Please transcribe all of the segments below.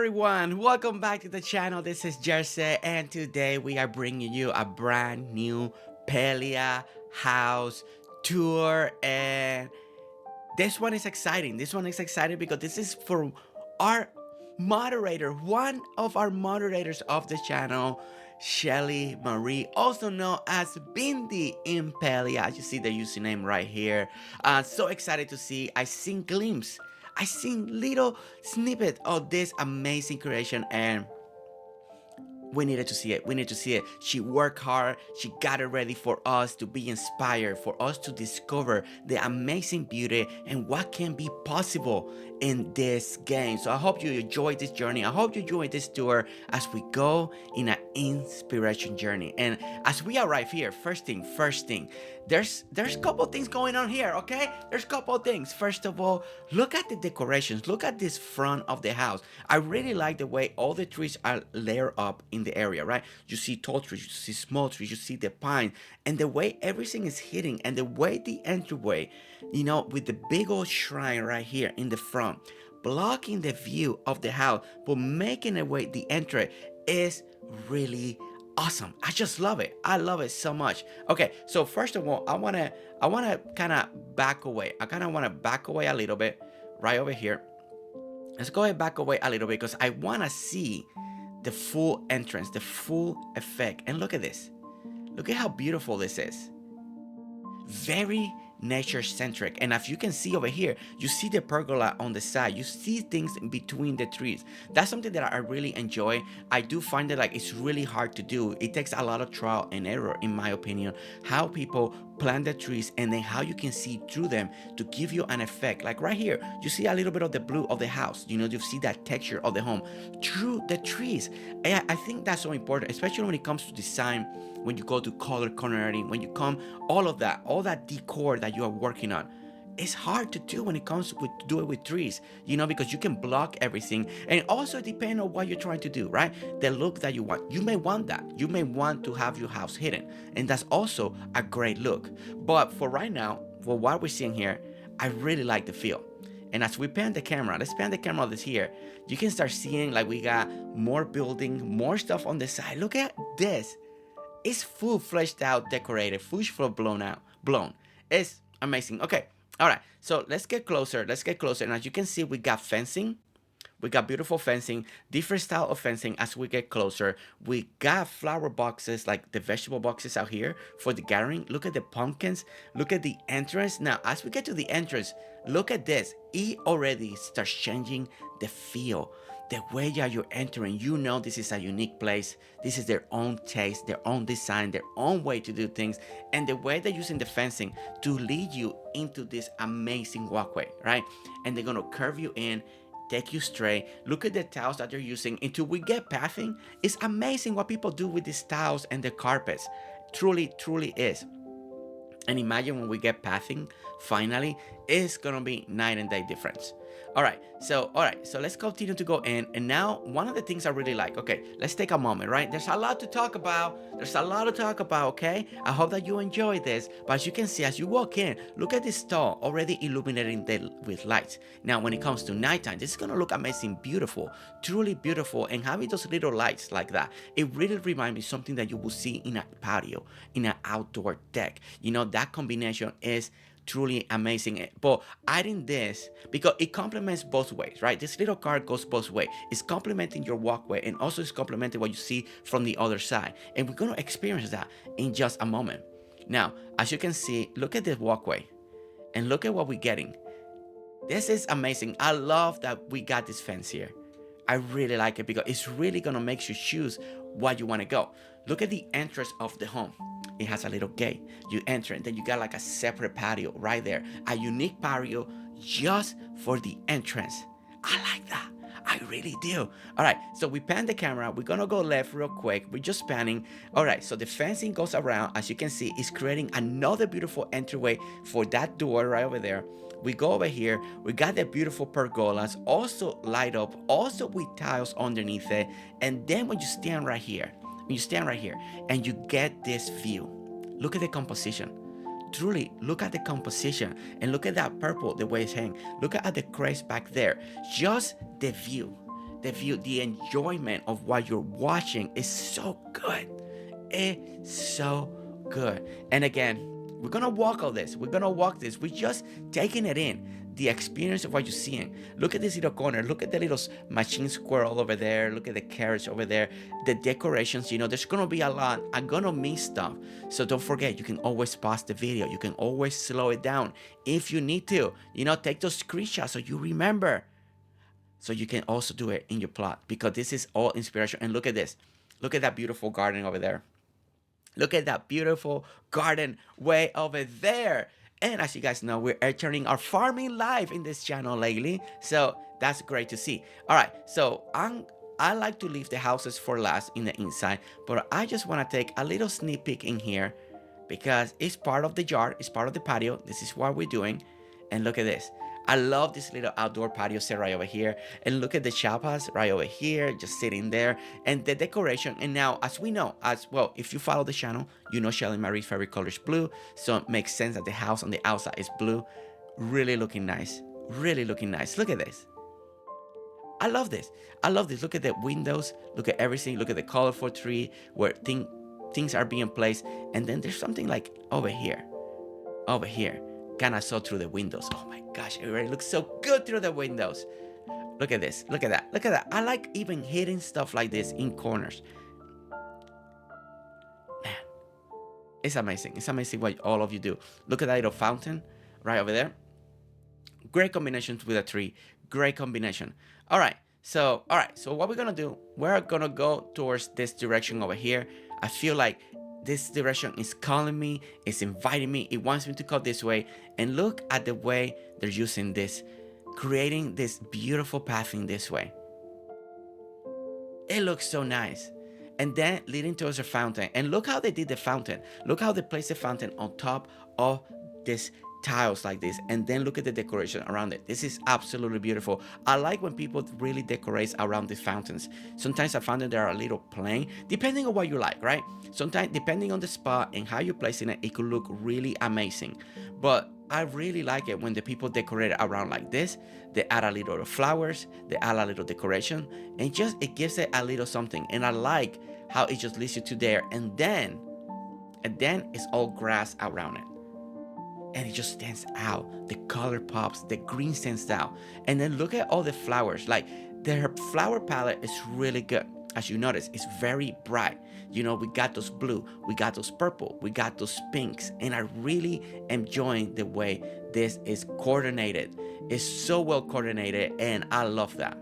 everyone, welcome back to the channel. This is Jersey, and today we are bringing you a brand new Palia house tour. And this one is exciting because this is for our moderator, one of our moderators of the channel, Shelly Marie, also known as Bindi in Palia. You see the username right here. So excited to see. I seen little snippet of this amazing creation, and we needed to see it. We need to see it. She worked hard. She got it ready for us to be inspired, for us to discover the amazing beauty and what can be possible in this game. So I hope you enjoy this journey. I hope you enjoy this tour as we go in an inspiration journey. And as we arrive here, first thing, there's a couple things going on here, okay? There's a couple things. First of all, look at the decorations. Look at this front of the house. I really like the way all the trees are layered up in the area, right? You see tall trees, you see small trees, you see the pine, and the way everything is hitting, and the way the entryway, with the big old shrine right here in the front, blocking the view of the house, but making it way the entry is really awesome. I just love it. I love it so much. Okay, so first of all, I wanna kind of back away. I kind of want to back away a little bit, right over here. Let's go ahead back away a little bit because I want to see the full entrance, the full effect. And look at this. Look at how beautiful this is. Very nature centric. And as you can see over here, you see the pergola on the side, you see things in between the trees. That's something that I really enjoy. I do find that like it's really hard to do. It takes a lot of trial and error, in my opinion, how people plant the trees and then how you can see through them to give you an effect. Like right here, you see a little bit of the blue of the house. You see that texture of the home through the trees. And I think that's so important, especially when it comes to design, when you go to color cornering, when you come, all that decor that you are working on. It's hard to do when it comes to do it with trees, because you can block everything. And also depend on what you're trying to do, right? The look that you want. You may want that. You may want to have your house hidden. And that's also a great look. But for right now, for what we're seeing here, I really like the feel. And as we pan the camera, let's pan the camera this here, you can start seeing like we got more building, more stuff on the side. Look at this. It's full fleshed out, decorated, full blown. It's amazing. Okay, all right. So let's get closer. And as you can see, we got fencing. We got beautiful fencing, different style of fencing. As we get closer, we got flower boxes, like the vegetable boxes out here for the gathering. Look at the pumpkins. Look at the entrance. Now, as we get to the entrance, look at this. It already starts changing the feel. The way that you're entering, this is a unique place. This is their own taste, their own design, their own way to do things. And the way they're using the fencing to lead you into this amazing walkway, right? And they're going to curve you in, take you straight. Look at the tiles that they're using. Until we get pathing, it's amazing what people do with these tiles and the carpets. Truly, truly is. And imagine when we get pathing, finally, it's going to be night and day difference. All right, so let's continue to go in. And now, one of the things I really like, okay, let's take a moment, right? There's a lot to talk about. Okay? I hope that you enjoy this. But as you can see, as you walk in, look at this stall already illuminating with lights. Now, when it comes to nighttime, this is going to look amazing, beautiful, truly beautiful. And having those little lights like that, it really reminds me of something that you will see in a patio, in an outdoor deck. That combination is truly amazing. But adding this, because it complements both ways, right? This little card goes both ways. It's complementing your walkway, and also it's complementing what you see from the other side. And we're going to experience that in just a moment. Now, as you can see, look at this walkway and look at what we're getting. This is amazing. I love that we got this fence here. I really like it because it's really going to make you choose what you want to go. Look at the entrance of the home. It has a little gate. You enter, and then you got like a separate patio right there. A unique patio just for the entrance. I like that. I really do. All right, so we pan the camera. We're going to go left real quick. We're just panning. All right, so the fencing goes around. As you can see, it's creating another beautiful entryway for that door right over there. We go over here. We got the beautiful pergolas, also light up, also with tiles underneath it. And then when you stand right here, and you get this view, look at the composition. Truly, look at the composition, and look at that purple, the way it's hanging. Look at the crest back there. Just the view. the view, the enjoyment of what you're watching is so good. It's so good. And again, we're gonna walk all this. We're gonna walk this. We're just taking it in. The experience of what you're seeing. Look at this little corner. Look at the little machine squirrel over there. Look at the carrots over there. The decorations, there's gonna be a lot. I'm gonna miss stuff. So don't forget, you can always pause the video. You can always slow it down if you need to. Take those screenshots so you remember. So you can also do it in your plot, because this is all inspiration. And look at this. Look at that beautiful garden over there. Look at that beautiful garden way over there. And as you guys know, we're turning our farming live in this channel lately. So that's great to see. All right, so I like to leave the houses for last in the inside, but I just want to take a little sneak peek in here because it's part of the yard, it's part of the patio. This is what we're doing. And look at this. I love this little outdoor patio set right over here. And look at the chapas right over here, just sitting there. And the decoration. And now, as we know, as well, if you follow the channel, you know Shelly Marie's favorite color is blue. So it makes sense that the house on the outside is blue. Really looking nice. Really looking nice. Look at this. I love this. I love this. Look at the windows. Look at everything. Look at the colorful tree where things are being placed. And then there's something like over here. Over here. Kind of saw through the windows. Oh my gosh, it really looks so good through the windows. Look at this. Look at that. Look at that. I like even hidden stuff like this in corners. Man, it's amazing. It's amazing what all of you do. Look at that little fountain right over there. Great combinations with a tree. Great combination. All right. So what we're going to do, we're going to go towards this direction over here. I feel like this direction is calling me, it's inviting me, it wants me to go this way. And look at the way they're using this, creating this beautiful pathing this way. It looks so nice. And then leading towards a fountain. And look how they did the fountain. Look how they placed the fountain on top of this tiles like this, and then look at the decoration around it. This is absolutely beautiful. I like when people really decorate around these fountains. Sometimes I found that they are a little plain, depending on what you like, right? Sometimes depending on the spot and how you're placing it, it could look really amazing. But I really like it when the people decorate around like this. They add a little flowers, they add a little decoration, and it gives it a little something. And I like how it just leads you to there, and then it's all grass around it. And it just stands out. The color pops, the green stands out. And then look at all the flowers. Like, their flower palette is really good. As you notice, it's very bright. We got those blue, we got those purple, we got those pinks. And I really am enjoying the way this is coordinated. It's so well coordinated, and I love that.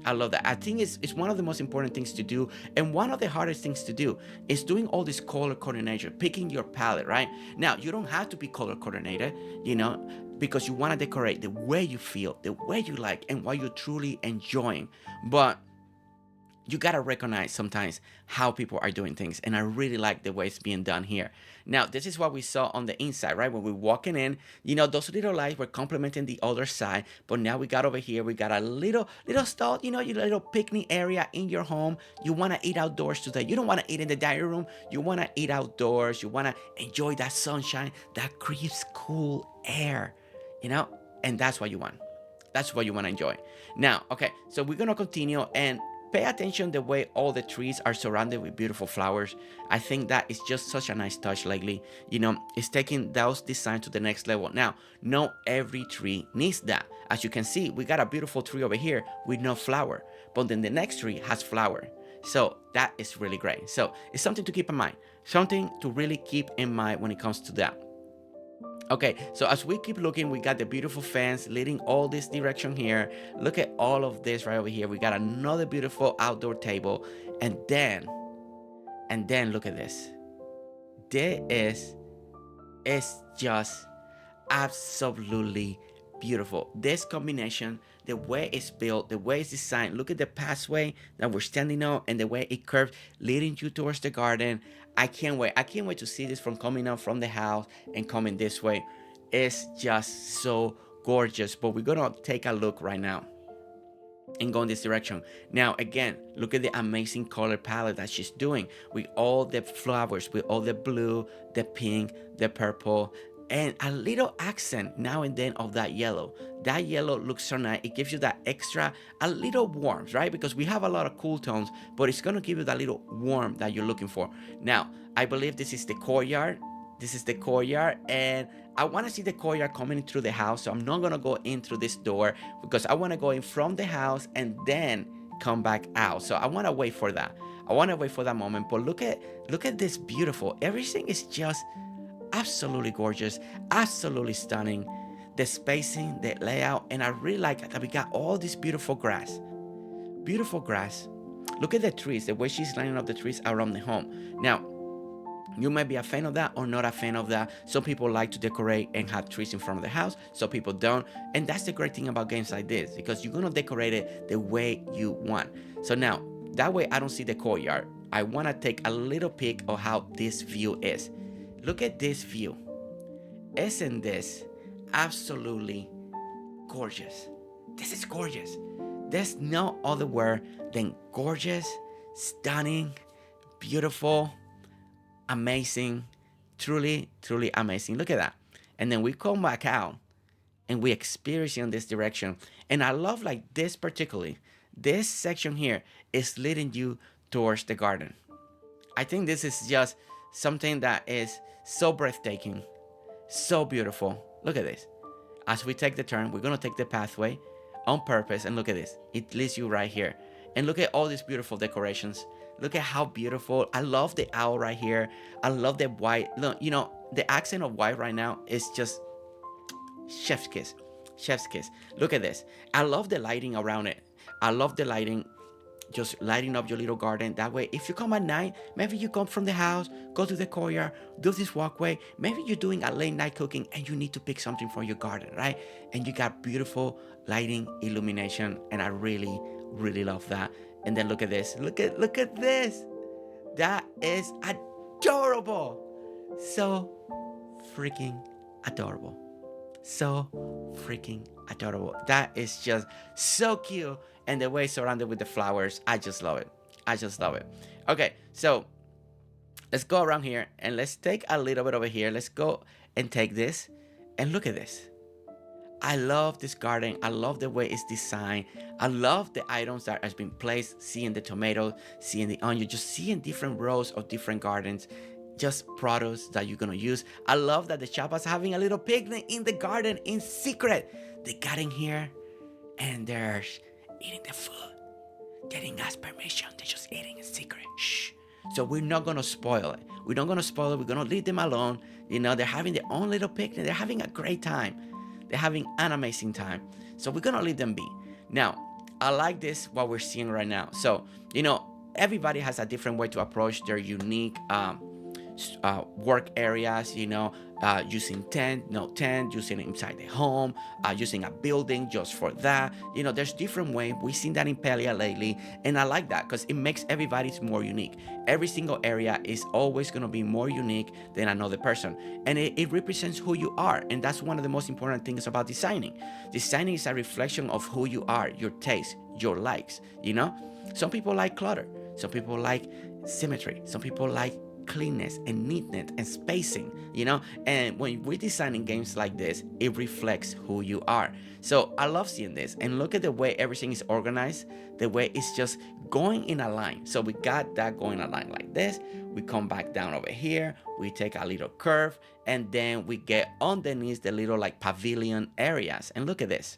I love that. I think it's one of the most important things to do, and one of the hardest things to do is doing all this color coordination, picking your palette, right? Now, you don't have to be color coordinated, because you want to decorate the way you feel, the way you like, and what you're truly enjoying. But you got to recognize sometimes how people are doing things. And I really like the way it's being done here. Now, this is what we saw on the inside, right? When we're walking in, those little lights were complementing the other side. But now we got over here, we got a little stall, your little picnic area in your home. You want to eat outdoors today. You don't want to eat in the dining room. You want to eat outdoors. You want to enjoy that sunshine, that crisp, cool air, and that's what you want. That's what you want to enjoy. Now, okay, so we're going to continue and pay attention the way all the trees are surrounded with beautiful flowers. I think that is just such a nice touch lately. It's taking those designs to the next level. Now, not every tree needs that. As you can see, we got a beautiful tree over here with no flower, but then the next tree has flower. So that is really great. So it's something to keep in mind, something to really keep in mind when it comes to that. Okay, so as we keep looking, we got the beautiful fence leading all this direction here. Look at all of this right over here. We got another beautiful outdoor table. And then look at this. It's just absolutely beautiful. This combination, the way it's built, the way it's designed. Look at the pathway that we're standing on and the way it curves, leading you towards the garden. I can't wait. I can't wait to see this from coming out from the house and coming this way. It's just so gorgeous. But we're going to take a look right now and go in this direction. Now, again, look at the amazing color palette that she's doing with all the flowers, with all the blue, the pink, the purple. and a little accent now and then of that yellow. That yellow looks so nice. It gives you that extra, a little warmth, right? Because we have a lot of cool tones, but it's gonna give you that little warmth that you're looking for. Now, I believe this is the courtyard. This is the courtyard, and I want to see the courtyard coming through the house. So I'm not gonna go in through this door because I want to go in from the house and then come back out. So I want to wait for that. I want to wait for that moment. But look at this beautiful. Everything is just absolutely gorgeous, absolutely stunning. The spacing, the layout, and I really like that we got all this beautiful grass. Beautiful grass. Look at the trees, the way she's lining up the trees around the home. Now, you might be a fan of that or not a fan of that. Some people like to decorate and have trees in front of the house. Some people don't. And that's the great thing about games like this, because you're going to decorate it the way you want. So now, that way I don't see the courtyard. I want to take a little peek of how this view is. Look at this view. Isn't this absolutely gorgeous? This is gorgeous. There's no other word than gorgeous, stunning, beautiful, amazing, truly, truly amazing. Look at that. And then we come back out and we experience in this direction. And I love like this particularly. This section here is leading you towards the garden. I think this is just something that is so breathtaking, so beautiful. Look at this. As we take the turn, we're going to take the pathway on purpose. And look at this. It leads you right here. And look at all these beautiful decorations. Look at how beautiful. I love the owl right here. I love the white. Look, you know, the accent of white right now is just chef's kiss. Chef's kiss. Look at this. I love the lighting around it. I love the lighting. Just lighting up your little garden. That way, if you come at night, maybe you come from the house, go to the courtyard, do this walkway. Maybe you're doing a late night cooking and you need to pick something for your garden, right? And you got beautiful lighting, illumination, and I really, really love that. And then look at this. Look at this. That is adorable. So freaking adorable. So freaking adorable. That is just so cute. And the way it's surrounded with the flowers, I just love it. I just love it. Okay, so let's go around here and let's take a little bit over here. Let's go and take this and look at this. I love this garden. I love the way it's designed. I love the items that has been placed. Seeing the tomatoes, seeing the onion, just seeing different rows of different gardens, just produce that you're gonna use. I love that the Chapas having a little picnic in the garden in secret. They got in here and they're eating the food. They didn't ask permission. They're just eating in secret. Shh. So we're not gonna spoil it. We're not gonna spoil it. We're gonna leave them alone. You know, they're having their own little picnic. They're having a great time. They're having an amazing time. So we're gonna leave them be. Now, I like this, what we're seeing right now. So, you know, everybody has a different way to approach their unique work areas, you know, using tent, using it inside the home, using a building just for that. You know, there's different ways. We've seen that in Palia lately, and I like that because it makes everybody's more unique. Every single area is always going to be more unique than another person, and it represents who you are, and that's one of the most important things about designing. Designing is a reflection of who you are, your taste, your likes, you know. Some people like clutter, some people like symmetry, some people like cleanness and neatness and spacing, you know. And when we're designing games like this, it reflects who you are. So I love seeing this, and look at the way everything is organized, the way it's just going in a line. So we got that going a line like this. We come back down over here, we take a little curve, and then we get underneath the little like pavilion areas. And look at this.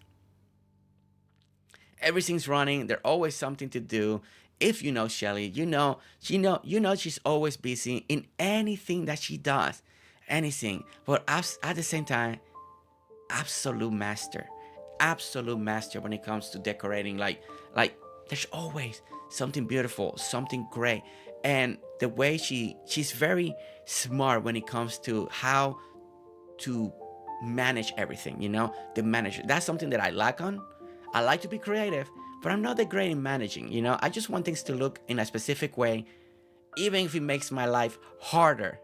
Everything's running. There's always something to do. If you know Shelly, you know she's always busy in anything that she does, anything. But at the same time, absolute master when it comes to decorating. Like there's always something beautiful, something great, and the way she's very smart when it comes to how to manage everything. You know, the manager. That's something that I lack on. I like to be creative, but I'm not that great in managing, you know. I just want things to look in a specific way, even if it makes my life harder.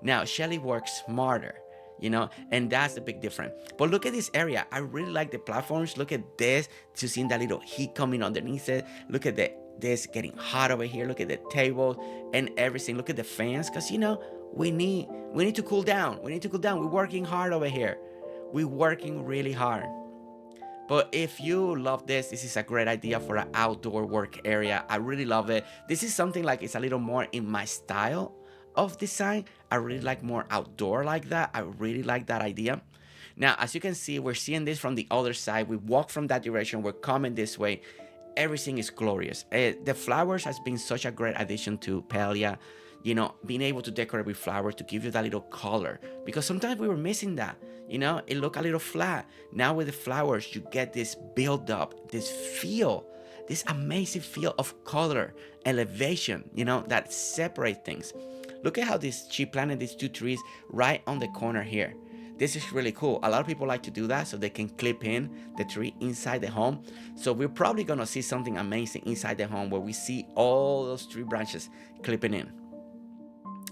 Now, Shelly works smarter, you know, and that's the big difference. But look at this area. I really like the platforms. Look at this, to seeing that little heat coming underneath it. Look at this getting hot over here. Look at the table and everything. Look at the fans, because, you know, we need to cool down. We need to cool down. We're working hard over here. We're working really hard. But if you love this, this is a great idea for an outdoor work area. I really love it. This is something like it's a little more in my style of design. I really like more outdoor like that. I really like that idea. Now, as you can see, we're seeing this from the other side. We walk from that direction. We're coming this way. Everything is glorious. The flowers has been such a great addition to Palia. You know, being able to decorate with flowers to give you that little color. Because sometimes we were missing that. You know, it looked a little flat. Now with the flowers, you get this build up, this feel, this amazing feel of color, elevation, you know, that separate things. Look at how she planted these two trees right on the corner here. This is really cool. A lot of people like to do that so they can clip in the tree inside the home. So we're probably gonna see something amazing inside the home where we see all those tree branches clipping in.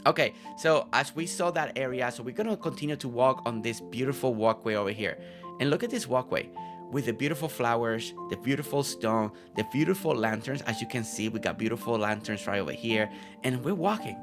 Okay, so as we saw that area, so we're gonna continue to walk on this beautiful walkway over here. And look at this walkway with the beautiful flowers, the beautiful stone, the beautiful lanterns. As you can see, we got beautiful lanterns right over here. And we're walking,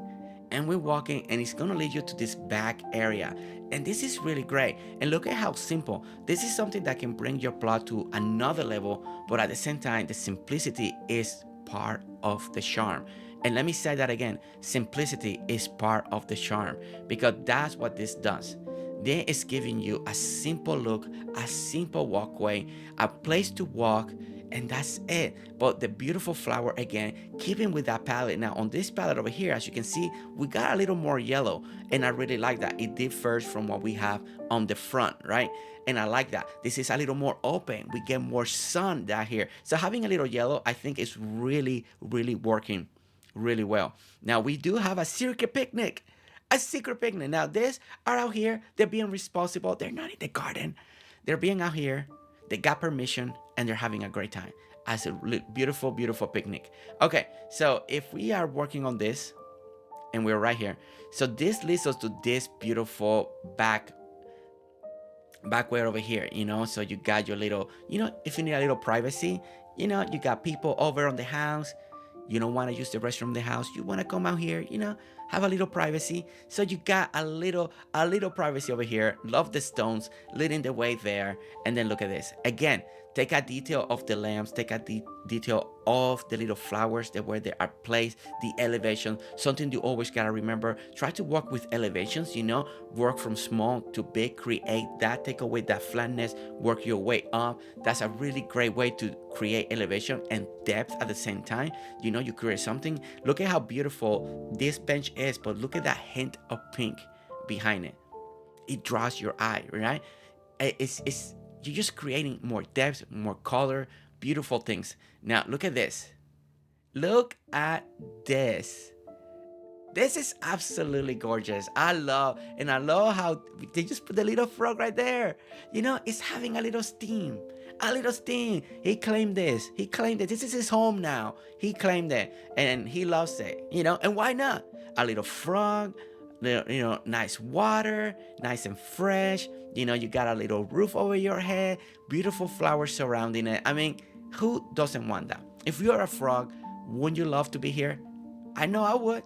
and it's gonna lead you to this back area. And this is really great. And look at how simple. This is something that can bring your plot to another level, but at the same time, the simplicity is part of the charm. And let me say that again, simplicity is part of the charm, because that's what this does. This is giving you a simple look, a simple walkway, a place to walk, and that's it. But the beautiful flower, again, keeping with that palette. Now on this palette over here, as you can see, we got a little more yellow, and I really like that. It differs from what we have on the front, right? And I like that. This is a little more open. We get more sun down here. So having a little yellow, I think is really, really working really well. Now we do have a secret picnic. A secret picnic. Now these are out here. They're being responsible. They're not in the garden. They're being out here. They got permission and they're having a great time as a beautiful, beautiful picnic. Okay, so if we are working on this and we're right here, so this leads us to this beautiful back way over here, you know. So you got your little, you know, if you need a little privacy, you know, you got people over on the house. You don't want to use the restroom in the house. You want to come out here, you know, have a little privacy. So you got a little privacy over here. Love the stones leading the way there. And then look at this. Again, take a detail of the lamps. Take a detail of the little flowers that where they are placed. The elevation. Something you always got to remember. Try to work with elevations, you know. Work from small to big. Create that. Take away that flatness. Work your way up. That's a really great way to create elevation and depth at the same time. You know, you create something. Look at how beautiful this bench is, but look at that hint of pink behind it. It draws your eye, right? It's you're just creating more depth, more color, beautiful things. Now look at this. Look at this. This is absolutely gorgeous. I love how they just put the little frog right there. You know, it's having a little steam. A little steam. He claimed this. He claimed it. This is his home now. He claimed it. And he loves it. You know, and why not? A little frog, you know, nice water, nice and fresh. You know, you got a little roof over your head, beautiful flowers surrounding it. I mean, who doesn't want that? If you're a frog, wouldn't you love to be here? I know I would.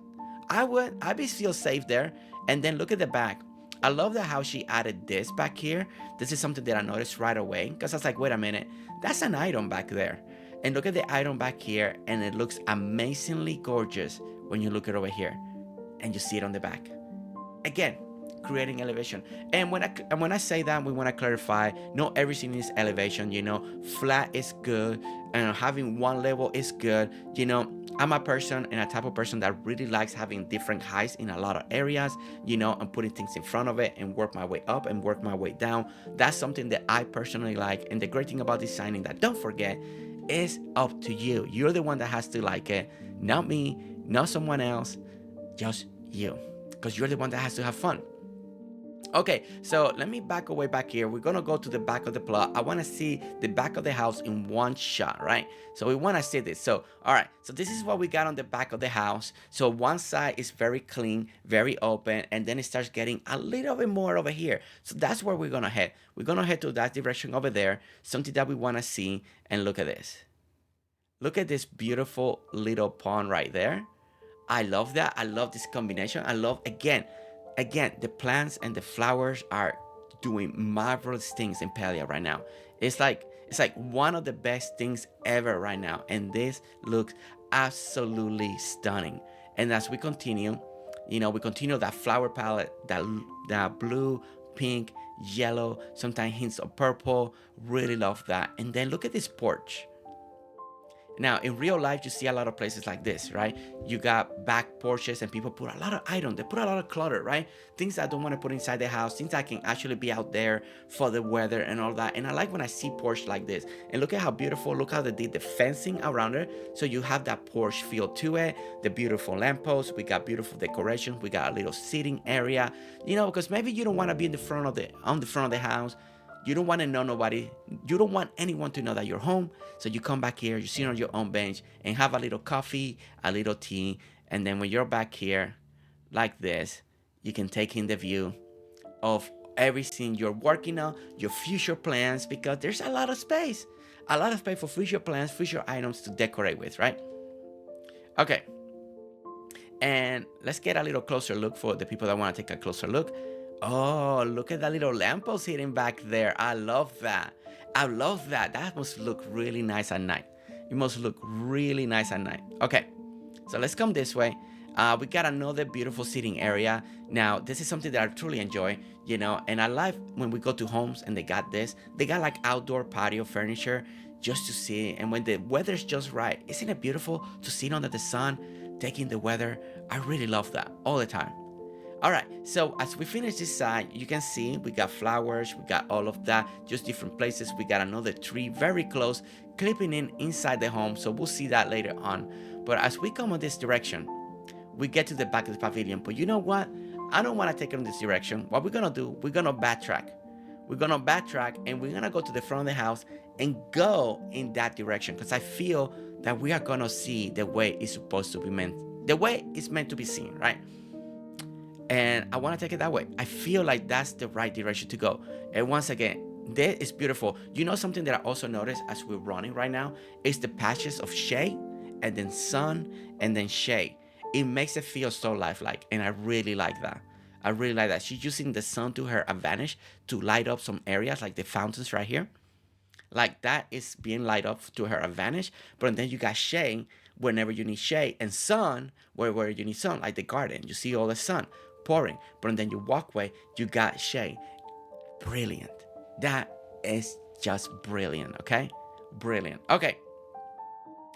I'd be feel safe there. And then look at the back. I love that how she added this back here. This is something that I noticed right away, because I was like, wait a minute, that's an item back there. And look at the item back here, and it looks amazingly gorgeous when you look it over here and you see it on the back. Again, creating elevation. And when I say that, we want to clarify, not everything is elevation, you know. Flat is good, and having one level is good. You know, I'm a person and a type of person that really likes having different heights in a lot of areas, you know, and putting things in front of it and work my way up and work my way down. That's something that I personally like. And the great thing about designing that, don't forget, is up to you. You're the one that has to like it, not me, not someone else, just you, because you're the one that has to have fun. Okay, so let me back away back here. We're gonna go to the back of the plot. I want to see the back of the house in one shot, right? So we want to see this. So all right, so this is what we got on the back of the house. So one side is very clean, very open, and then it starts getting a little bit more over here. So that's where we're gonna head. We're gonna head to that direction over there, something that we want to see. And look at this. Look at this beautiful little pond right there. I love that. I love this combination. I love, again, again, the plants and the flowers are doing marvelous things in Palia right now. It's like one of the best things ever right now, and this looks absolutely stunning. And as we continue, we continue that flower palette, that blue, pink, yellow, sometimes hints of purple. Really love that. And then look at this porch. Now, in real life, you see a lot of places like this, right? You got back porches and people put a lot of items. They put a lot of clutter, right? Things I don't want to put inside the house, things I can actually be out there for the weather and all that. And I like when I see porch like this. And look at how beautiful, look how they did the fencing around it. So you have that porch feel to it, the beautiful lampposts. We got beautiful decorations. We got a little seating area, because maybe you don't want to be in the front of on the front of the house. You don't want to know nobody. You don't want anyone to know that you're home. So you come back here, you sit on your own bench and have a little coffee, a little tea. And then when you're back here like this, you can take in the view of everything you're working on, your future plans, because there's a lot of space for future plans, future items to decorate with, right? Okay. And let's get a little closer look for the people that want to take a closer look. Oh, look at that little lamppost hidden back there. I love that. I love that. That must look really nice at night. It must look really nice at night. Okay, so let's come this way. We got another beautiful seating area. Now, this is something that I truly enjoy, and I like when we go to homes and they got this. They got like outdoor patio furniture just to see. And when the weather's just right, isn't it beautiful to sit under the sun, taking the weather? I really love that all the time. All right, so as we finish this side, you can see we got flowers, we got all of that, just different places. We got another tree very close, clipping in inside the home, so we'll see that later on. But as we come on this direction, we get to the back of the pavilion. But you know what? I don't want to take it in this direction. What we're going to do, we're going to backtrack. We're going to backtrack, and we're going to go to the front of the house and go in that direction, because I feel that we are going to see the way it's supposed to be meant, the way it's meant to be seen, right? And I want to take it that way. I feel like that's the right direction to go. And once again, that is beautiful. Something that I also noticed as we're running right now is the patches of shade and then sun and then shade. It makes it feel so lifelike, and I really like that. I really like that. She's using the sun to her advantage to light up some areas like the fountains right here. Like that is being light up to her advantage. But then you got shade whenever you need shade, and sun where you need sun, like the garden. You see all the sun pouring, but then your walkway, you got shade. Brilliant. That is just brilliant, okay? Brilliant. Okay.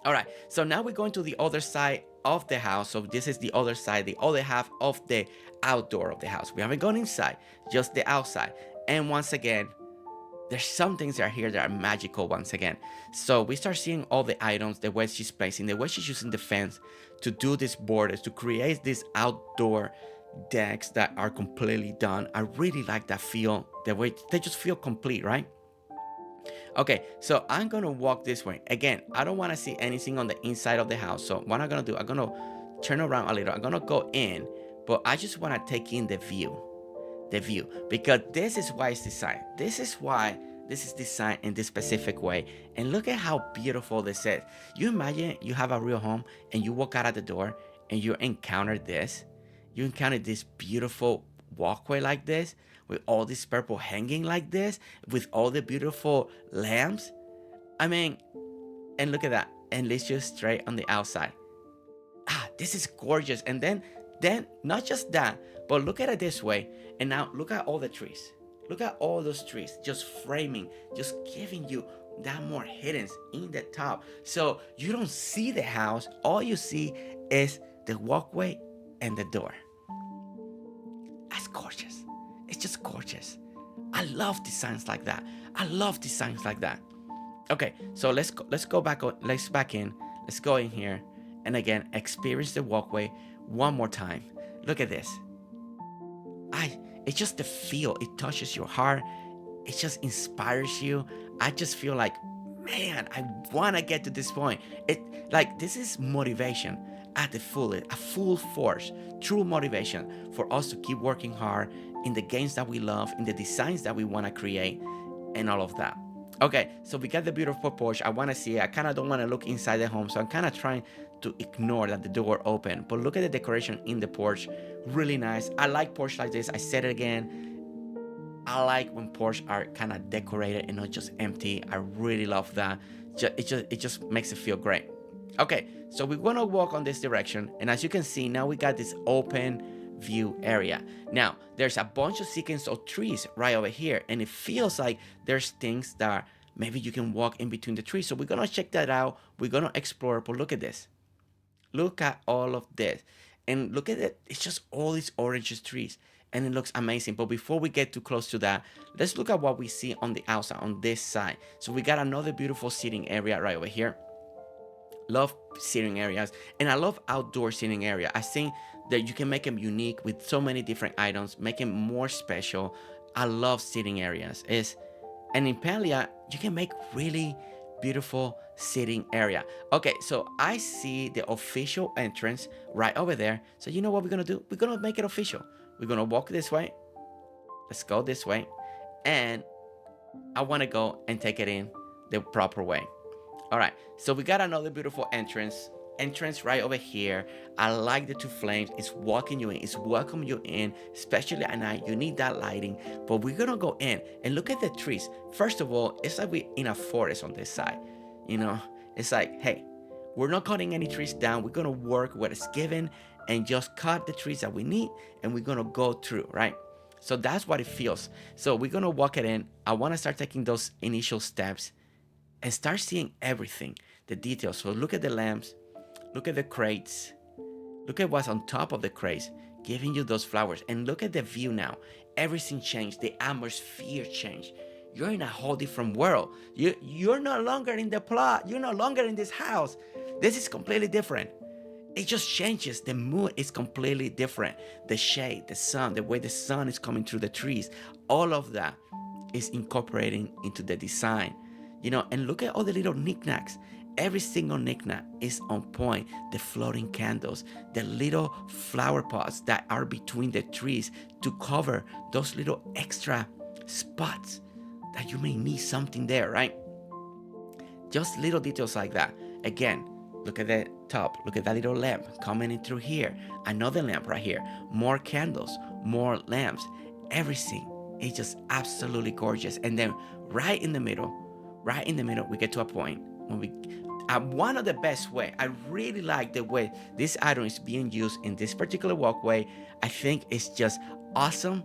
All right, so now we're going to the other side of the house. So this is the other side, the other half of the outdoor of the house. We haven't gone inside, just the outside. And once again, there's some things that are here that are magical once again. So we start seeing all the items, the way she's placing, the way she's using the fence to do these borders, to create these outdoor decks that are completely done. I really like that feel, the way they just feel complete, right? Okay, so I'm gonna walk this way. Again, I don't wanna see anything on the inside of the house. So what I'm gonna do, I'm gonna turn around a little. I'm gonna go in, but I just wanna take in the view, because this is why it's designed. This is why this is designed in this specific way. And look at how beautiful this is. You imagine you have a real home and you walk out of the door and you encounter this. You encounter this beautiful walkway like this, with all this purple hanging like this, with all the beautiful lamps. I mean, and look at that. And let's just straight on the outside. This is gorgeous. And then not just that, but look at it this way. And now look at all the trees. Look at all those trees just framing, just giving you that more hidden in the top. So you don't see the house. All you see is the walkway and the door. That's gorgeous. It's just gorgeous. I love designs like that. Okay, so let's go back. Let's back in. Let's go in here, and again experience the walkway one more time. Look at this. It's just the feel. It touches your heart. It just inspires you. I just feel like, man, I wanna get to this point. This is motivation at a full force, true motivation for us to keep working hard in the games that we love, in the designs that we want to create, and all of that. Okay, so we got the beautiful porch. I want to see it. I kind of don't want to look inside the home, so I'm kind of trying to ignore that the door open. But look at the decoration in the porch. Really nice. I like porch like this. I said it again. I like when porch are kind of decorated and not just empty. I really love that. It just makes it feel great. Okay, so we're gonna walk on this direction, and as you can see, now we got this open view area. Now there's a bunch of sequence of trees right over here, and it feels like there's things that maybe you can walk in between the trees. So we're gonna check that out. We're gonna explore. But look at this. Look at all of this. And look at it. It's just all these orange trees. And it looks amazing. But before we get too close to that, let's look at what we see on the outside, on this side. So we got another beautiful seating area right over here. Love seating areas. And I love outdoor seating area. I think that you can make them unique with so many different items, make them more special. I love seating areas. And in Palia, you can make really beautiful sitting area. Okay, so I see the official entrance right over there. So you know what we're gonna do? We're gonna make it official. We're gonna walk this way. Let's go this way. And I wanna go and take it in the proper way. All right, so we got another beautiful entrance right over here. I like the two flames. It's walking you in. It's welcoming you in, especially at night. You need that lighting. But we're gonna go in and look at the trees. First of all, it's like we're in a forest on this side. You know, it's like, hey, we're not cutting any trees down. We're gonna work what is given and just cut the trees that we need, and we're gonna go through, right? So that's what it feels. So we're gonna walk it in. I wanna start taking those initial steps and start seeing everything, the details. So look at the lamps. Look at the crates. Look at what's on top of the crates, giving you those flowers. And look at the view now. Everything changed. The atmosphere changed. You're in a whole different world. You're no longer in the plot. You're no longer in this house. This is completely different. It just changes. The mood is completely different. The shade, the sun, the way the sun is coming through the trees, all of that is incorporating into the design. You know, and look at all the little knickknacks. Every single knickknack is on point. The floating candles, the little flower pots that are between the trees to cover those little extra spots that you may need something there, right? Just little details like that. Again, look at the top. Look at that little lamp coming in through here. Another lamp right here. More candles, more lamps. Everything is just absolutely gorgeous. And then right in the middle, we get to a point when we one of the best way. I really like the way this item is being used in this particular walkway. I think it's just awesome,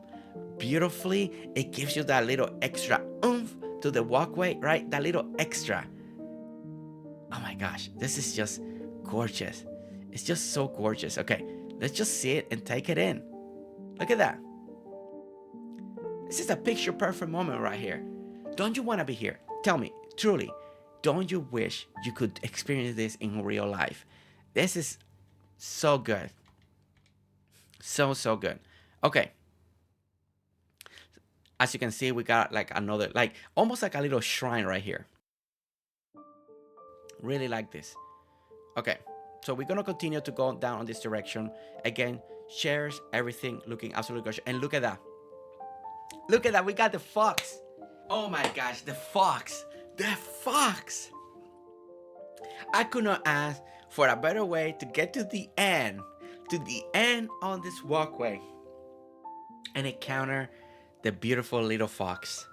beautifully. It gives you that little extra oomph to the walkway, right? That little extra. Oh my gosh, this is just gorgeous. It's just so gorgeous. Okay, let's just see it and take it in. Look at that. This is a picture perfect moment right here. Don't you want to be here? Tell me, truly, don't you wish you could experience this in real life? This is so good. So good. Okay. As you can see, we got like another, like almost like a little shrine right here. Really like this. Okay. So we're going to continue to go down on this direction. Again, chairs, everything looking absolutely gorgeous. And look at that. Look at that. We got the fox. Oh my gosh, the fox. The fox. I could not ask for a better way to get to the end on this walkway and encounter the beautiful little fox.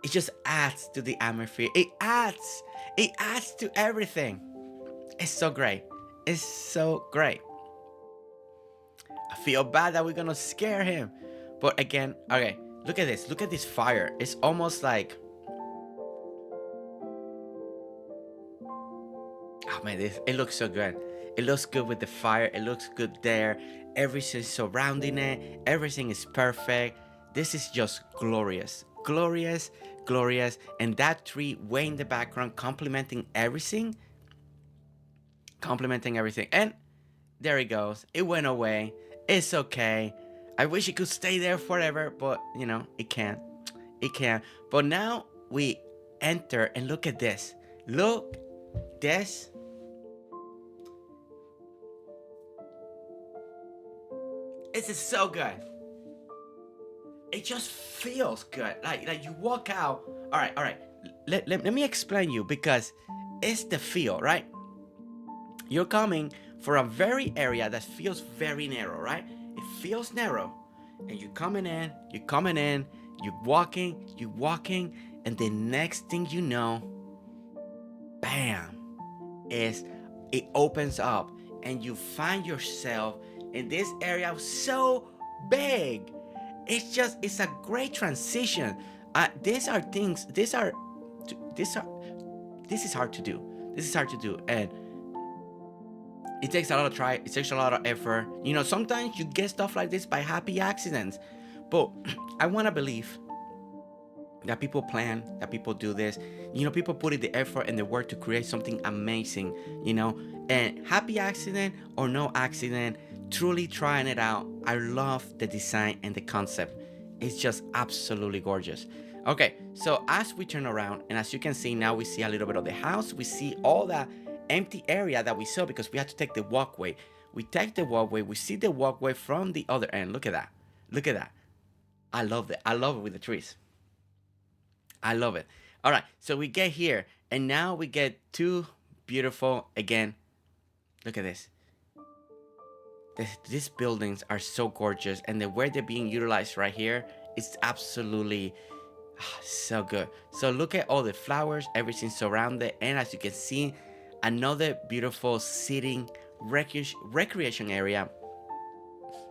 It just adds to the atmosphere. It adds to everything. It's so great. It's so great. I feel bad that we're gonna scare him. But again, okay, look at this. Look at this fire. It's almost like, oh man, it looks so good. It looks good with the fire. It looks good there. Everything surrounding it. Everything is perfect. This is just glorious. Glorious, glorious. And that tree way in the background complementing everything. And there it goes. It went away. It's okay. I wish it could stay there forever, but you know, it can't. It can't. But now we enter and look at this. Look, this. This is so good. It just feels good. Like you walk out. All right. let me explain you, because it's the feel, right? You're coming for a very area that feels very narrow, right? It feels narrow, and you're coming in, you're walking, and the next thing you know, bam, is it opens up, and you find yourself in this area so big. It's a great transition. These are things. These are this is hard to do. This is hard to do, and it takes a lot of try. It takes a lot of effort. Sometimes you get stuff like this by happy accidents, but I want to believe that people plan, that people do this. People put in the effort and the work to create something amazing. And happy accident or no accident, truly trying it out. I love the design and the concept. It's just absolutely gorgeous. Okay, so as we turn around, and as you can see now, we see a little bit of the house. We see all the empty area that we saw because we had to take the walkway. We take the walkway. We see the walkway from the other end. Look at that. Look at that. I love it. I love it with the trees. I love it. All right, so we get here, and now we get two beautiful, again, look at this. These buildings are so gorgeous, and the way they're being utilized right here is absolutely so good. So look at all the flowers, everything surrounded, and as you can see, another beautiful sitting recreation area.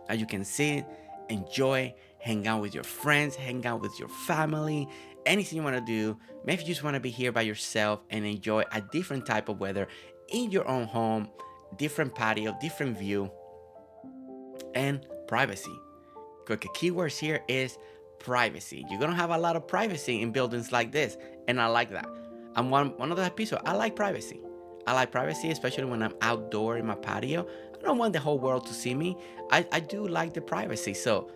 As you can see, enjoy, hang out with your friends, hang out with your family, anything you want to do. Maybe you just want to be here by yourself and enjoy a different type of weather in your own home, different patio, different view, and privacy. Because the keywords here is privacy. You're going to have a lot of privacy in buildings like this, and I like that. I'm one of the people, I like privacy. I like privacy, especially when I'm outdoor in my patio. I don't want the whole world to see me. I do like the privacy. So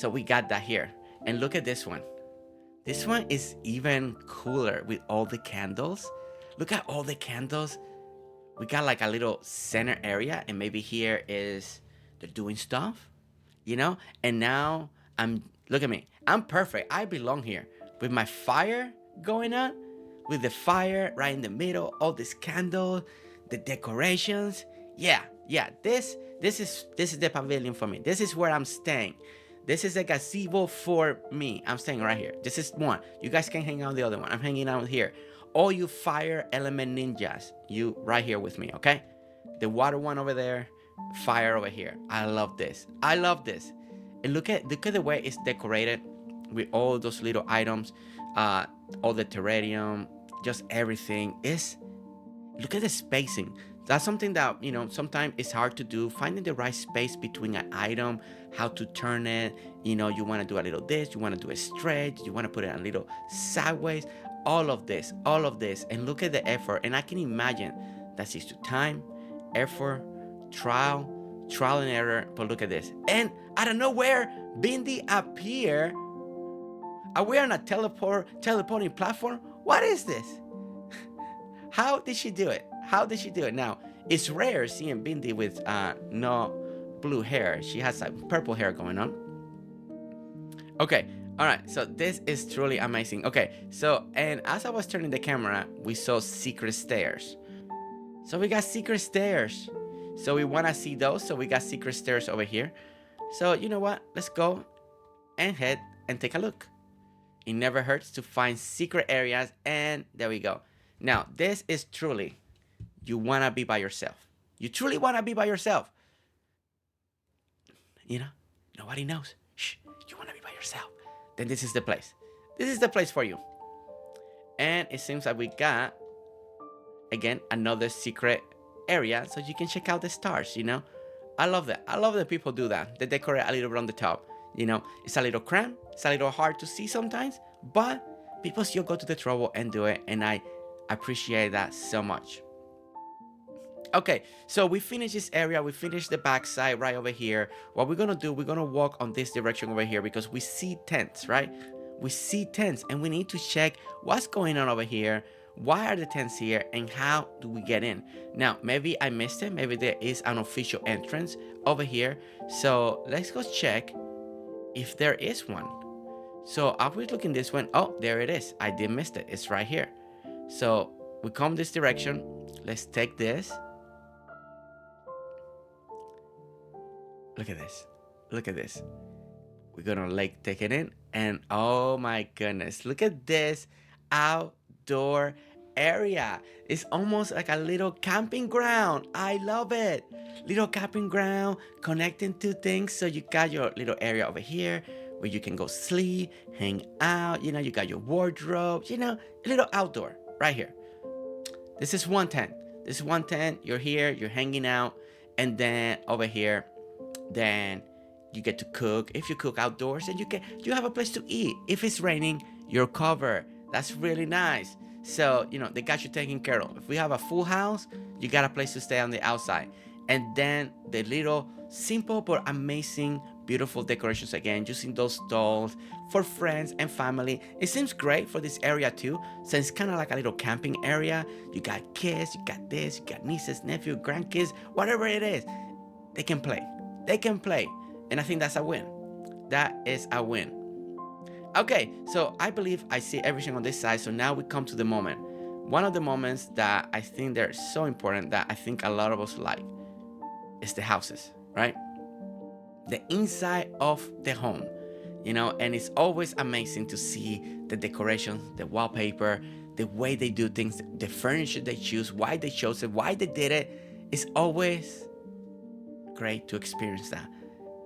we got that here. And look at this one. This one is even cooler with all the candles. Look at all the candles. We got like a little center area, and maybe here is they're doing stuff, And now look at me. I'm perfect. I belong here with my fire going on, with the fire right in the middle, all these candles, the decorations. Yeah. This is the pavilion for me. This is where I'm staying. This is a gazebo for me. I'm staying right here. This is one. You guys can hang out on the other one. I'm hanging out here. All you fire element ninjas, you right here with me, okay? The water one over there, fire over here. I love this. I love this. And look at the way it's decorated with all those little items, all the terrarium, just everything. Look at the spacing. That's something that, sometimes it's hard to do. Finding the right space between an item, how to turn it. You want to do a little this, you want to do a stretch, you want to put it a little sideways. All of this. And look at the effort. And I can imagine that's used to time, effort, trial and error. But look at this. And out of nowhere, Bindi appear. Are we on a teleporting platform? What is this? How did she do it? Now, it's rare seeing Bindi with no blue hair. She has like purple hair going on. Okay, all right, so this is truly amazing. Okay, so, and as I was turning the camera, we saw secret stairs. So we got secret stairs. So we want to see those. So we got secret stairs over here. So you know what? Let's go and head and take a look. It never hurts to find secret areas, and there we go. Now, this is truly, you want to be by yourself. You truly want to be by yourself. Nobody knows. Shh, you want to be by yourself. Then this is the place. This is the place for you. And it seems like we got, again, another secret area so you can check out the stars, I love that. I love that people do that. They decorate a little bit on the top. It's a little cramped. It's a little hard to see sometimes, but people still go to the trouble and do it, and I appreciate that so much. Okay, so we finished this area. We finished the backside right over here. What we're gonna do, we're gonna walk on this direction over here because we see tents, right? We see tents, and we need to check what's going on over here. Why are the tents here, and how do we get in? Now, maybe I missed it. Maybe there is an official entrance over here. So let's go check if there is one. So I was looking this one. Oh, there it is. I did miss it. It's right here. So we come this direction. Let's take this. Look at this. Look at this. We're gonna like take it in, and oh my goodness, look at this outdoor area. It's almost like a little camping ground. I love it. Little camping ground connecting two things. So you got your little area over here where you can go sleep, hang out. You know, you got your wardrobe. You know, a little outdoor right here. This is 110. This is 110. You're here. You're hanging out, and then over here, then you get to cook. If you cook outdoors, and you have a place to eat. If it's raining, you're covered. That's really nice. So you know they got you taken care of. If we have a full house, you got a place to stay on the outside. And then the little simple but amazing, beautiful decorations again, using those dolls for friends and family. It seems great for this area too, since it's kind of like a little camping area. You got kids, you got this, you got nieces, nephews, grandkids, whatever it is, they can play. They can play. And I think that's a win. That is a win. Okay, so I believe I see everything on this side. So now we come to the moment. One of the moments that I think they're so important that I think a lot of us like is the houses, right? The inside of the home, you know, and it's always amazing to see the decorations, the wallpaper, the way they do things, the furniture they choose, why they chose it, why they did it. It's always great to experience that.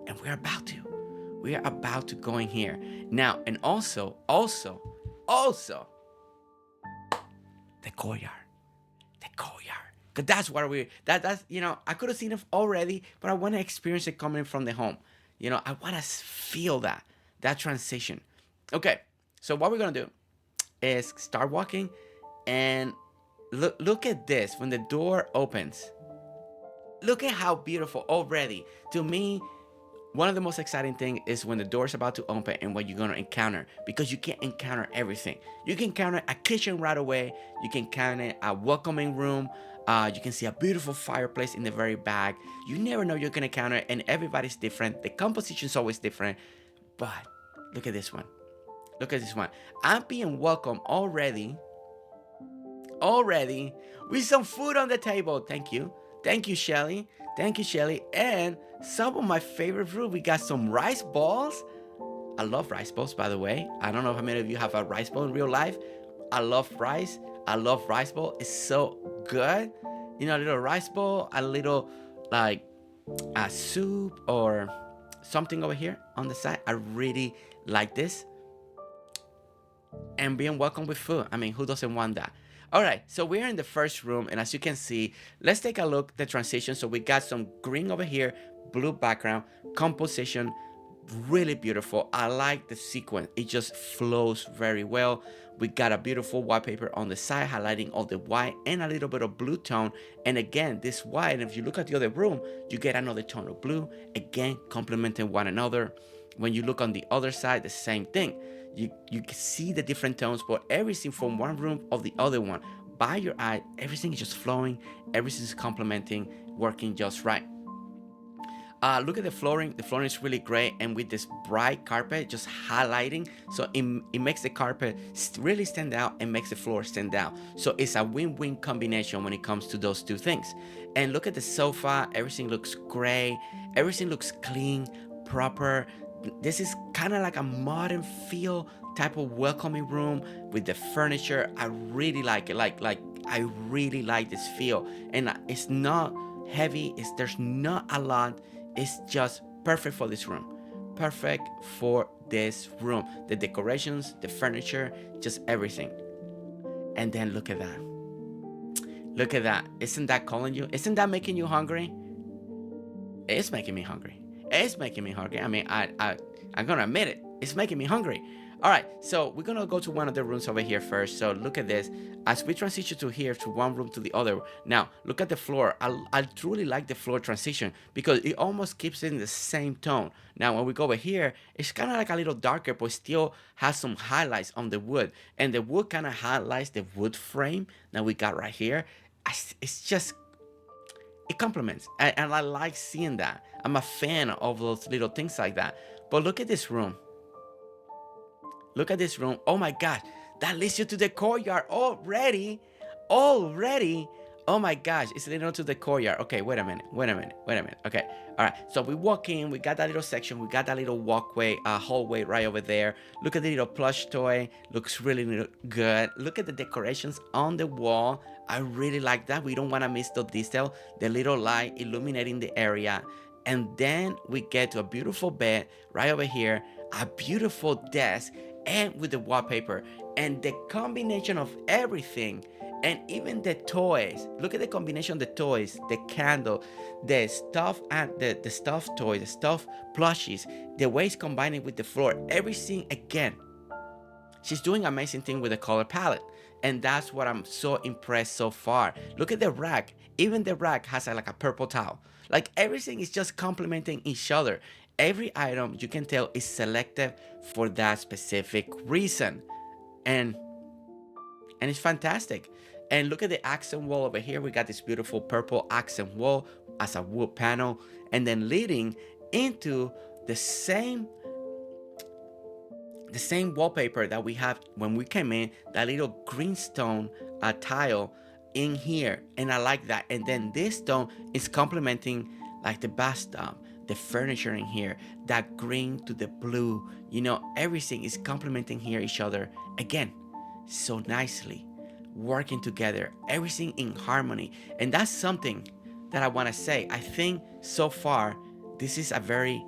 And we're about to go in here now. And also the courtyard. Because that's what that's, you know, I could have seen it already, but I want to experience it coming from the home. You know, I want to feel that transition. Okay, so what we're going to do is start walking, and look at this. When the door opens, look at how beautiful already. To me, one of the most exciting things is when the door is about to open and what you're going to encounter, because you can't encounter everything. You can encounter a kitchen right away. You can encounter a welcoming room. You can see a beautiful fireplace in the very back. You never know you're going to encounter, and everybody's different. The composition is always different. But look at this one. Look at this one. I'm being welcomed already with some food on the table. Thank you. Thank you, Shelly. Thank you, Shelly. And some of my favorite fruit. We got some rice balls. I love rice balls, by the way. I don't know how many of you have a rice ball in real life. I love rice. I love rice ball. It's so good. You know, a little rice ball, a little like a soup or something over here on the side. I really like this. And being welcomed with food. I mean, who doesn't want that? All right, so we're in the first room, and as you can see, let's take a look at the transition. So we got some green over here, blue background, composition, really beautiful. I like the sequence. It just flows very well. We got a beautiful wallpaper on the side, highlighting all the white and a little bit of blue tone. And again, this white, and if you look at the other room, you get another tone of blue, again, complementing one another. When you look on the other side, the same thing. You can see the different tones, but everything from one room of the other one, by your eye, everything is just flowing, everything is complementing, working just right. Look at the flooring. The flooring is really great, and with this bright carpet just highlighting, so it makes the carpet really stand out and makes the floor stand out. So it's a win-win combination when it comes to those two things. And look at the sofa. Everything looks great. Everything looks clean, proper. This is kind of like a modern feel type of welcoming room with the furniture. I really like it. Like I really like this feel, and it's not heavy. There's not a lot. It's just perfect for this room. Perfect for this room. The decorations, the furniture, just everything. And then look at that. Look at that. Isn't that calling you? Isn't that making you hungry? It's making me hungry. It's making me hungry. I mean, I'm gonna admit it. It's making me hungry. All right, so we're gonna go to one of the rooms over here first. So look at this. As we transition to here, to one room to the other. Now, look at the floor. I truly like the floor transition because it almost keeps it in the same tone. Now, when we go over here, it's kind of like a little darker, but still has some highlights on the wood. And the wood kind of highlights the wood frame that we got right here. It's just, it complements. And I like seeing that. I'm a fan of those little things like that. But look at this room. Look at this room. Oh my God. that leads you to the courtyard already. Already. Oh my gosh, it's leading to the courtyard. Okay, wait a minute. Okay, all right. So we walk in. We got that little section. We got that little walkway, hallway right over there. Look at the little plush toy. Looks really good. Look at the decorations on the wall. I really like that. We don't want to miss the detail. The little light illuminating the area. And then we get to a beautiful bed right over here. A beautiful desk and with the wallpaper and the combination of everything and even the toys. Look at the combination of the toys, the candle, the stuff and the stuffed toys, the stuffed plushies, the way it's combining with the floor, everything again. She's doing amazing thing with the color palette. And that's what I'm so impressed so far. Look at the rack. Even the rack has like a purple towel. Like everything is just complementing each other. Every item you can tell is selected for that specific reason. And it's fantastic. And look at the accent wall over here. We got this beautiful purple accent wall as a wood panel. And then leading into the same wallpaper that we have when we came in, that little green stone tile in here. And I like that. And then this stone is complementing like the bathtub, the furniture in here, that green to the blue, you know, everything is complementing here each other again so nicely, working together, everything in harmony. And that's something that I want to say. I think so far this is a very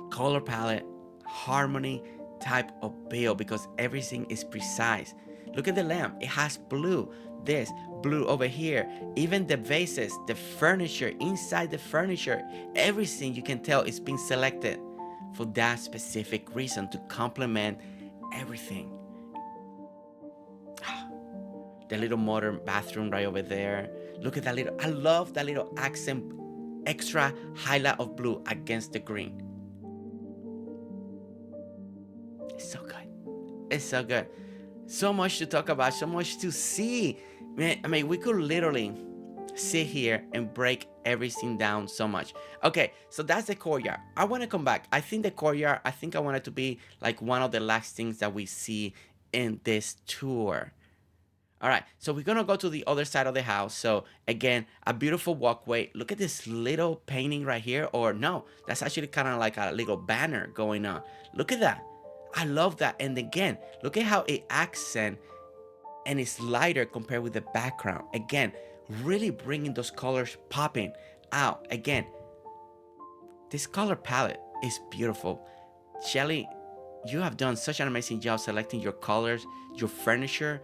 color palette harmony type of build because everything is precise. Look at the lamp, it has blue, this blue over here, even the vases, the furniture, inside the furniture, everything you can tell is being selected for that specific reason to complement everything. The little modern bathroom right over there. Look at that little, I love that little accent, extra highlight of blue against the green. It's so good. It's so good. So much to talk about, so much to see. Man, I mean, we could literally sit here and break everything down so much. Okay, so that's the courtyard. I want to come back. I think the courtyard, I think I want it to be like one of the last things that we see in this tour. All right, so we're gonna go to the other side of the house. So again, a beautiful walkway. Look at this little painting right here. Or no, that's actually kind of like a little banner going on. Look at that. I love that. And again, look at how it accent and it's lighter compared with the background. Again, really bringing those colors popping out. Again, this color palette is beautiful. Shelly, you have done such an amazing job selecting your colors, your furniture,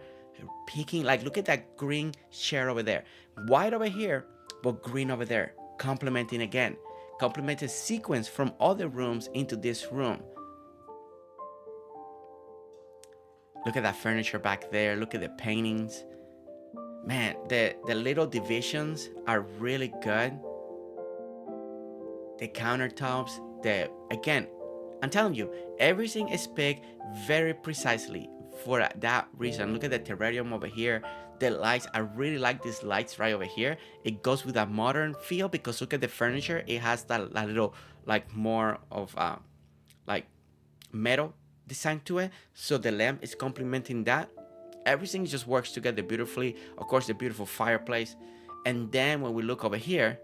picking, like, look at that green chair over there. White over here, but green over there. Complementing again. Complemented sequence from other rooms into this room. Look at that furniture back there. Look at the paintings. Man, the little divisions are really good. The countertops, again, I'm telling you, everything is picked very precisely for that reason. Look at the terrarium over here. The lights, I really like these lights right over here. It goes with a modern feel because look at the furniture. It has that little, like, more of like metal design to it. So the lamp is complementing that. Everything just works together beautifully. Of course, the beautiful fireplace. And then when we look over here,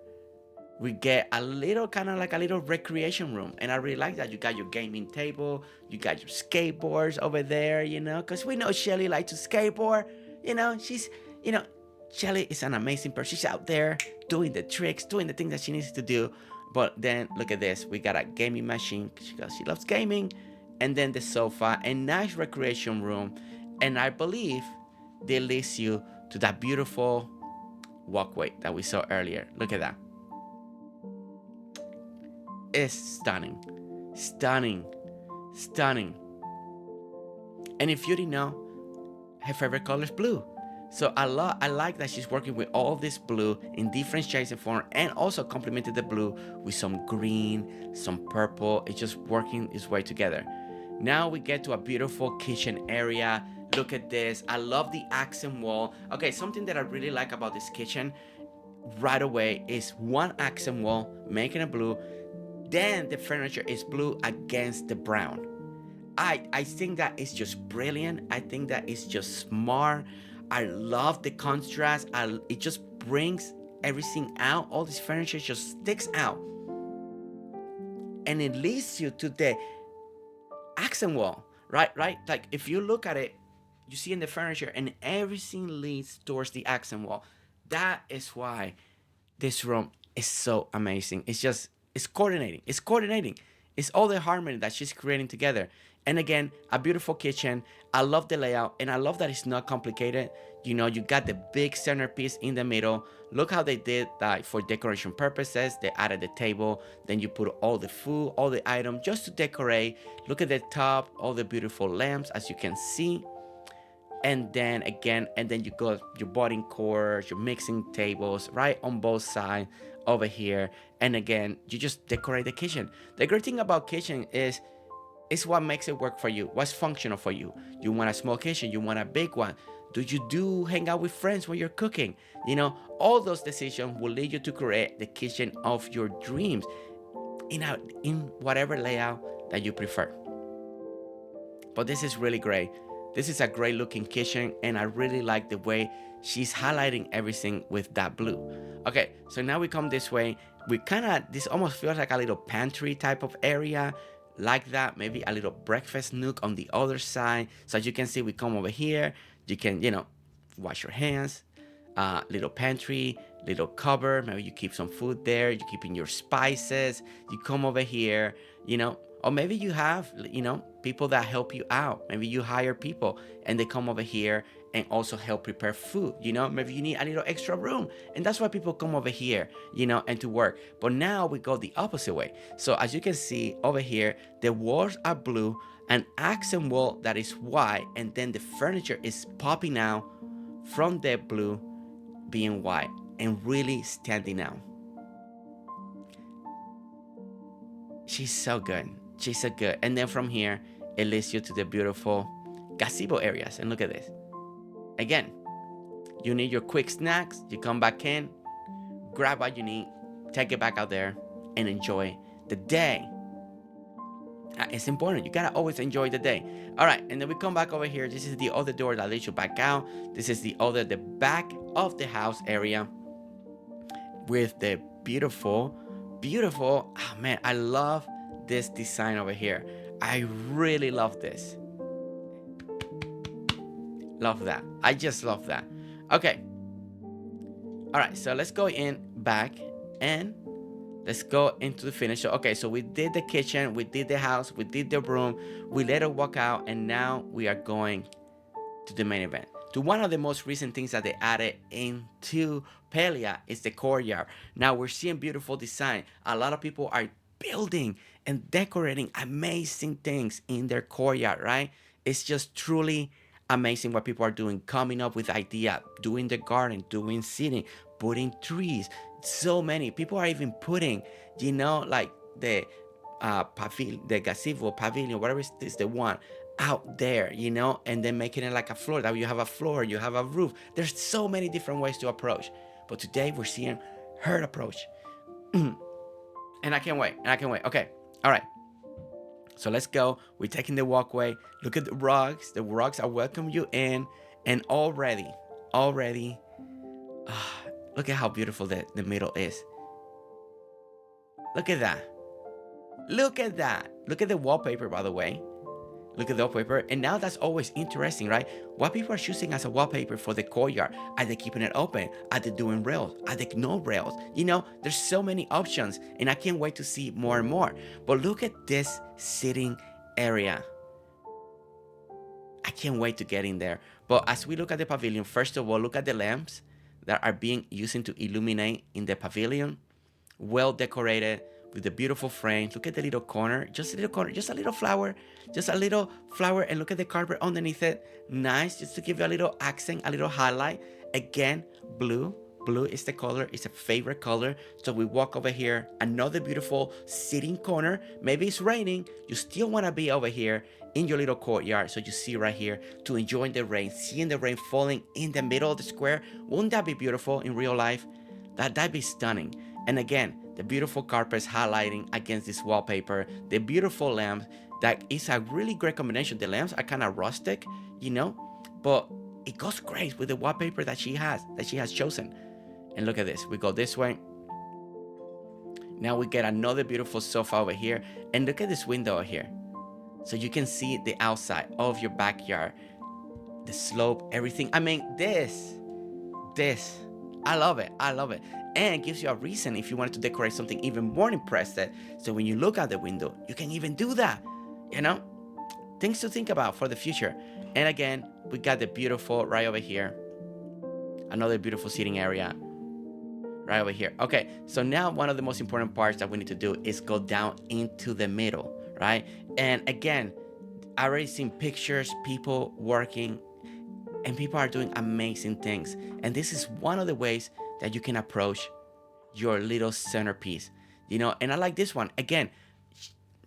we get a little kind of like a little recreation room. And I really like that. You got your gaming table. You got your skateboards over there, you know, because we know Shelly likes to skateboard. You know, Shelly is an amazing person. She's out there doing the tricks, doing the things that she needs to do. But then look at this. We got a gaming machine because she loves gaming. And then the sofa, a nice recreation room. And I believe they leads you to that beautiful walkway that we saw earlier. Look at that. It's stunning. Stunning. Stunning. And if you didn't know, her favorite color is blue. So I like that she's working with all this blue in different shades and form, and also complemented the blue with some green, some purple. It's just working its way together. Now we get to a beautiful kitchen area. Look at this. I love the accent wall. Okay, something that I really like about this kitchen right away is one accent wall making a blue. Then the furniture is blue against the brown. I think that it's just brilliant. I think that it's just smart. I love the contrast. It just brings everything out. All this furniture just sticks out, and it leads you to the accent wall, right? Right? Like if you look at it, you see in the furniture, and everything leads towards the accent wall. That is why this room is so amazing. It's coordinating. It's coordinating. It's all the harmony that she's creating together. And again, a beautiful kitchen. I love the layout, and I love that it's not complicated. You know, you got the big centerpiece in the middle. Look how they did that for decoration purposes. They added the table, then you put all the food, all the items just to decorate. Look at the top, all the beautiful lamps, as you can see. And then again, and then you got your boarding course, your mixing tables right on both sides over here. And again, you just decorate the kitchen. The great thing about kitchen is it's what makes it work for you, what's functional for you. You want a small kitchen, you want a big one. Do you do hang out with friends when you're cooking? You know, all those decisions will lead you to create the kitchen of your dreams in whatever layout that you prefer. But this is really great. This is a great looking kitchen, and I really like the way she's highlighting everything with that blue. Okay, so now we come this way. This almost feels like a little pantry type of area, like that. Maybe a little breakfast nook on the other side. So as you can see, we come over here. You can, wash your hands. Little pantry, little cupboard. Maybe you keep some food there. You keep in your spices. You come over here, or maybe you have, people that help you out. Maybe you hire people and they come over here and also help prepare food. Maybe you need a little extra room, and that's why people come over here, and to work. But now we go the opposite way. So as you can see over here, the walls are blue, an accent wall that is white, and then the furniture is popping out from the blue being white and really standing out. She's so good. She's so good. And then from here, it leads you to the beautiful gazebo areas. And look at this. Again, you need your quick snacks. You come back in, grab what you need, take it back out there, and enjoy the day. It's important. You gotta always enjoy the day. All right, and then we come back over here. This is the other door that leads you back out. This is the back of the house area with the beautiful, oh man, I love this design over here. I really love this. Love that. I just love that. Okay. All right, so let's go in back and let's go into the finish. So, okay, so we did the kitchen, we did the house, we did the room, we let it walk out, and now we are going to the main event. To one of the most recent things that they added into Palia is the courtyard. Now we're seeing beautiful design. A lot of people are building and decorating amazing things in their courtyard, right? It's just truly amazing what people are doing, coming up with idea, doing the garden, doing seating, putting trees. So many people are even putting, like the the gazebo pavilion, whatever it is they want, out there, and then making it like a floor. That you have a floor, you have a roof. There's so many different ways to approach. But today we're seeing her approach. And I can't wait. Okay. All right. So let's go. We're taking the walkway. Look at the rugs. The rugs are welcoming you in. And already, look at how beautiful the middle is. Look at that. Look at the wallpaper, by the way. Look at the wallpaper. And now that's always interesting, right? What people are choosing as a wallpaper for the courtyard. Are they keeping it open? Are they doing rails? Are they no rails? There's so many options, and I can't wait to see more and more. But look at this sitting area. I can't wait to get in there. But as we look at the pavilion, first of all, look at the lamps that are being used to illuminate in the pavilion. Well decorated with the beautiful frames. Look at the little corner, just a little flower, and look at the carpet underneath it. Nice, just to give you a little accent, a little highlight. Again, blue is the color, it's a favorite color. So we walk over here, another beautiful sitting corner. Maybe it's raining, you still want to be over here in your little courtyard. So you see right here to enjoy the rain, seeing the rain falling in the middle of the square. Wouldn't that be beautiful in real life? That'd be stunning. And again, the beautiful carpets highlighting against this wallpaper, the beautiful lamps that is a really great combination. The lamps are kind of rustic, you know, but it goes great with the wallpaper that she has chosen. And look at this. We go this way. Now we get another beautiful sofa over here. And look at this window here. So you can see the outside of your backyard, the slope, everything. I mean, this, I love it. I love it. And it gives you a reason if you wanted to decorate something even more impressive. So when you look out the window, you can even do that, you know? Things to think about for the future. And again, we got the beautiful right over here. Another beautiful seating area right over here. Okay, so now one of the most important parts that we need to do is go down into the middle, right? And again, I already seen pictures, people working, and people are doing amazing things. And this is one of the ways that you can approach your little centerpiece, you know? And I like this one. Again,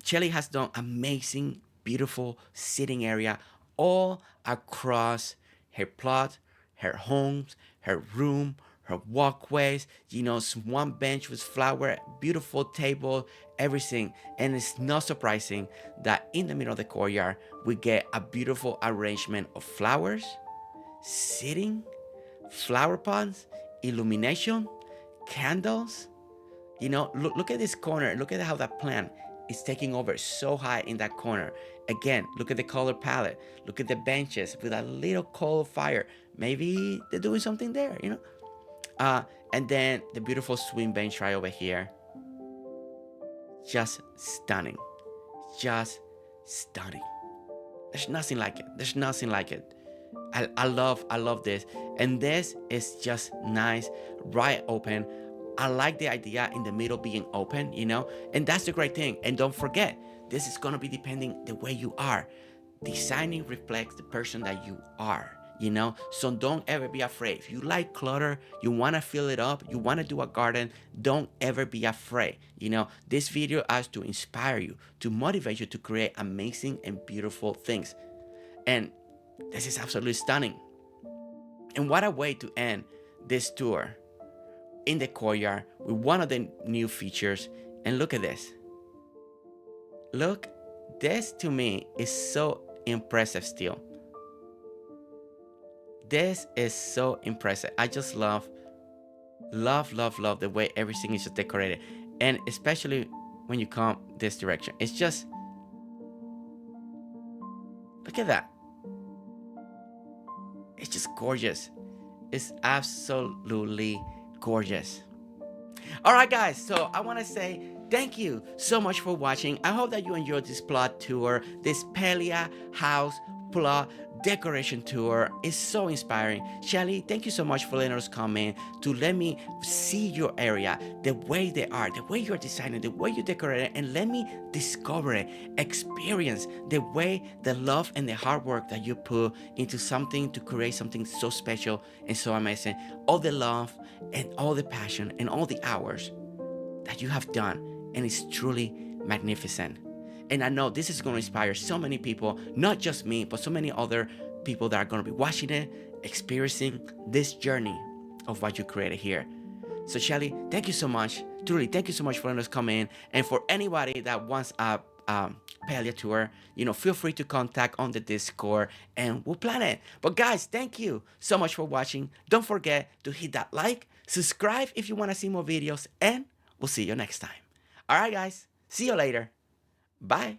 Shelly has done amazing, beautiful sitting area all across her plot, her homes, her room, her walkways, you know, one bench with flower, beautiful table, everything. And it's not surprising that in the middle of the courtyard, we get a beautiful arrangement of flowers, sitting, flower pots, illumination, candles. You know, look at this corner. Look at how that plant is taking over so high in that corner. Again, look at the color palette. Look at the benches with a little coal of fire. Maybe they're doing something there, you know? And then the beautiful swing bench right over here. Just stunning. Just stunning. There's nothing like it. There's nothing like it. I love this. And this is just nice, right open. I like the idea in the middle being open, you know? And that's the great thing. And don't forget, this is gonna be depending the way you are. Designing reflects the person that you are, you know? So don't ever be afraid. If you like clutter, you wanna fill it up, you wanna do a garden, don't ever be afraid, you know? This video has to inspire you, to motivate you to create amazing and beautiful things. And this is absolutely stunning. And what a way to end this tour in the courtyard with one of the new features. And look at this. Look, this to me is so impressive still. This is so impressive. I just love the way everything is just decorated. And especially when you come this direction. It's just, look at that. It's just gorgeous. It's absolutely gorgeous. All right, guys, so I want to say thank you so much for watching. I hope that you enjoyed this plot tour, this Palia house plot decoration tour. Is so inspiring. Shelly, thank you so much for letting us come in to let me see your area, the way they are, the way you're designing, the way you decorate it, and let me discover it, experience the way, the love and the hard work that you put into something to create something so special and so amazing. All the love and all the passion and all the hours that you have done, and it's truly magnificent. And I know this is going to inspire so many people, not just me, but so many other people that are going to be watching it, experiencing this journey of what you created here. So Shelly, thank you so much. Truly, thank you so much for letting us come in. And for anybody that wants a Palia tour, you know, feel free to contact on the Discord and we'll plan it. But guys, thank you so much for watching. Don't forget to hit that like, subscribe if you want to see more videos, and we'll see you next time. All right, guys. See you later. Bye.